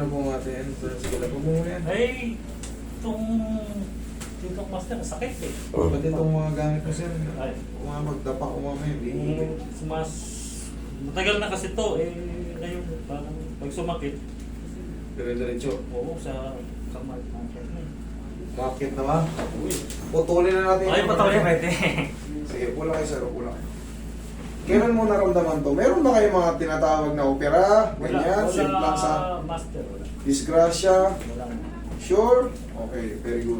Ano po natin? Sige, lago mo muna yan. Ay, itong master, sakit eh. Pati itong mga gamit mo sir. Ay. Magdapa ko mamaya. Mas matagal na kasi to eh. Ngayon, parang pag sumakit, Dire-diretso. oo, sa kamay. Makit na ba? Uy. Putulin na natin. Ay, patuloy pwede. Sige, pula kayo sir, pula kayo. Kailan mo naramdaman to? Meron ba kayo mga tinatawag na opera? Ganyan, same lang sa master, wala. disgrasya? Wala. Sure? Okay, very good.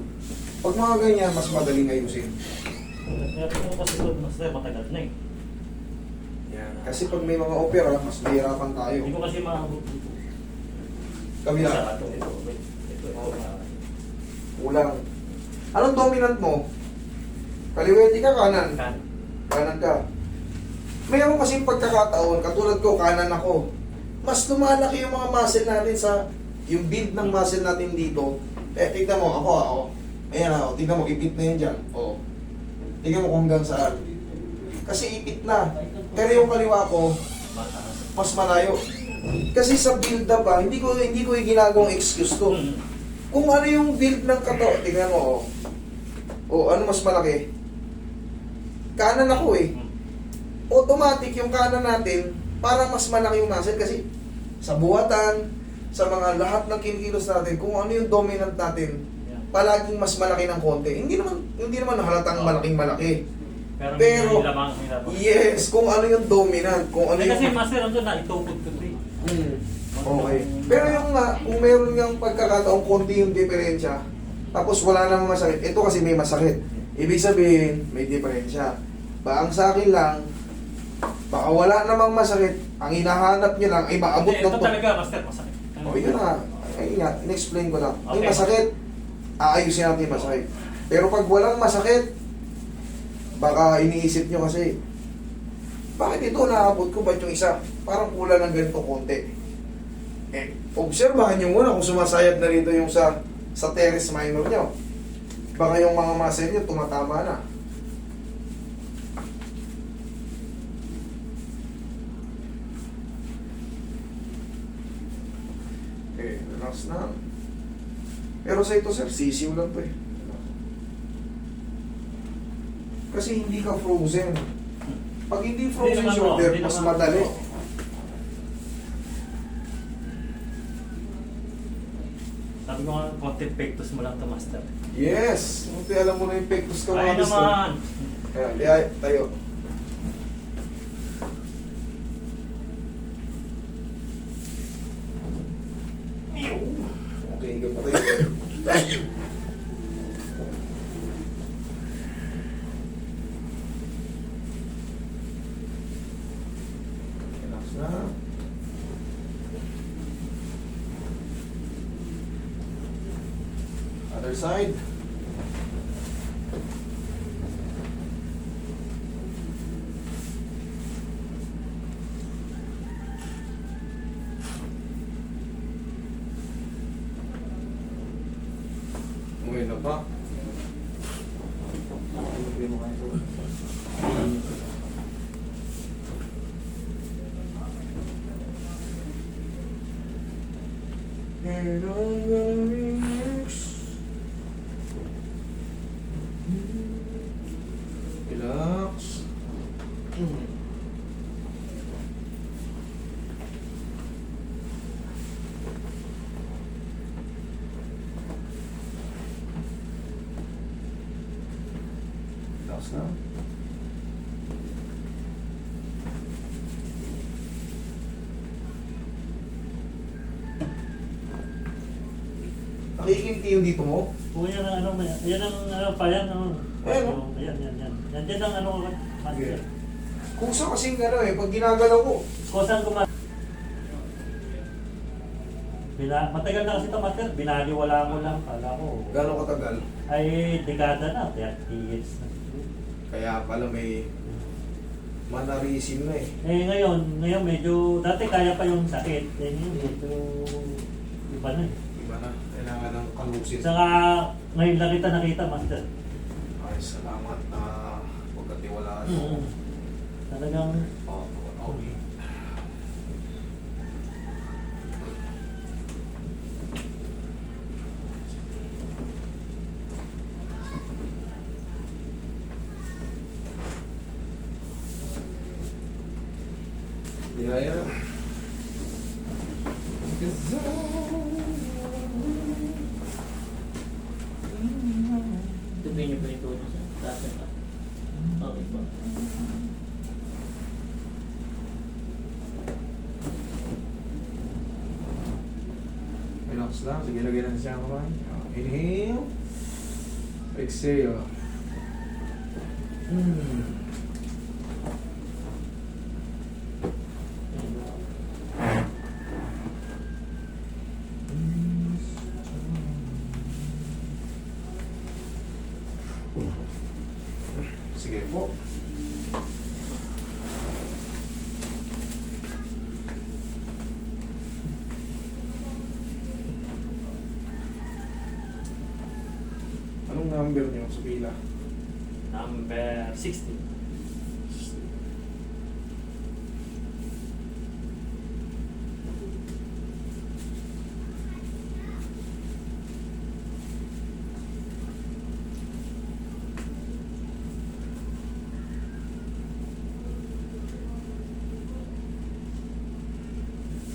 Pag mga ganyan, mas madaling ayusin. Meron ko kasi ito, master, matagal na eh. Yan. Kasi pag may mga opera, mas mahirapan tayo. Hindi ko kasi maabot dito. Kabila. Ito. Kulang. Anong dominant mo? Kaliwete ka, kanan? Kanan ka. Mayroon kasing pagkakataon, katulad ko, kanan ako. Mas lumalaki yung mga muscle natin sa, yung build ng muscle natin dito. Tignan mo, ako. Ayan ako, tignan mo, ipit na yun dyan. O. Tignan mo kung hanggang saan. Kasi ipit na. Pero yung kaliwa ko, mas malayo. Kasi sa build up hindi ko yung ginagawang excuse ko. Kung ano yung build ng kato, tingnan mo, ano mas malaki? Kanan ako eh. Automatic yung kanan natin, para mas malaki yung muscle kasi sa buhatan, sa mga lahat ng kinikilos natin, kung ano yung dominant natin, palaging mas malaki ng konti. Hindi naman halatang malaking malaki. Pero may lamang. Yes, kung ano yung dominant, kung ano yung... Kasi master, ano na, itupod ko ito eh. Okay. Pero yung kung meron ngang pagkakataong konti yung diferensya, tapos wala namang masakit, ito kasi may masakit. Ibig sabihin, may diferensya. Ang sa akin lang, baka wala namang masakit, ang hinahanap niya lang ay maabot ng... Ito talaga, master, masakit. Yun na. Ayun nga, in-explain ko lang. May Okay. masakit, aayusin natin yung masakit. Pero pag walang masakit, baka iniisip nyo kasi, bakit ito naabot ko? Ba't yung isa? Parang kulang ng ganito konti. Obserbahan nyo muna kung sumasayad na rito yung sa teres minor nyo. Baka yung mga muscle nyo tumatama na. Okay, relax na. Pero sa ito sir, sisiw lang to eh. Kasi hindi ka frozen. Pag hindi frozen shoulder, mas madali. Sabi ko nga, konti pectus mo lang ito, master. Yes! Buti alam mo na yung pectus ka Ay mga gusto. naman! Kaya, tayo. Okay, higa pa tayo. Relax na. Other side. Umuwi na ba? And all the rings. Relax. Relax na. Nakikinti yung dito mo? Kung yan ang yan ang pa yan, Ayan, no? Yan. Yan din ang master. Kung sa kasing pag ginagalaw ko, Kung saan ko matagal na kasi ito, master, binaliwala mo lang, kala ko. gano'ng katagal? Ay, dekada na, 30 years na. Kaya pala may manarisim na eh. Ngayon medyo, dati kaya pa yung sakit, ngayon medyo iba na eh. Iba na, kailangan ng kalusin. Saka, ngayon lang kita nakita, master. Ay, salamat na pagkatiwalaan mo. Talagang, Okay. Gaya. Tubig niyo pa yung tulong sa taas na. Okay po. Relax lang. Sige, lagyan natin siya ang kamay. Inhale. Exhale. Sige po. Anong number niyo sa pila? Number 60.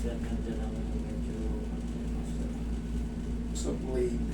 Nandiyan ang medyo Sa blade.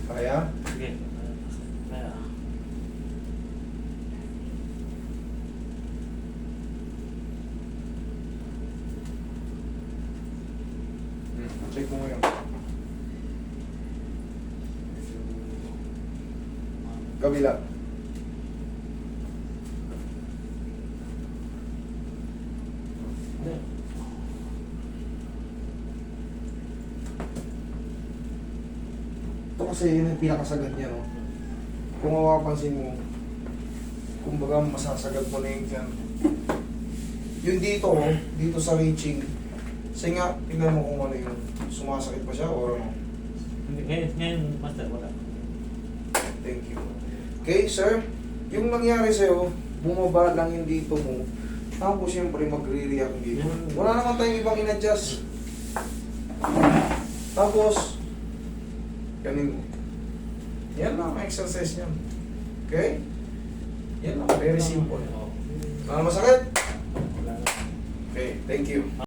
Kaya? sige. Kaya, Check mo ngayon. Kabila. hindi. Ito kasi yun yung pinakasagad niya, no? Kung mapapansin mo, kumbaga masasagad mo na yung dyan. Yung dito, oh, dito sa reaching, kasi nga, tingnan mo kung ano yung sumasakit pa siya or ano. Ngayon, master, wala. Thank you. Okay, sir, yung nangyari sa'yo, bumaba lang yung dito mo, tapos siyempre magre-react dito. Wala naman tayong ibang in-adjust. Tapos, ganin mo. Yan lang ang exercise niyan. Okay? Yan lang, very simple. Oo. Wala na masakit? Wala na. Okay, thank you.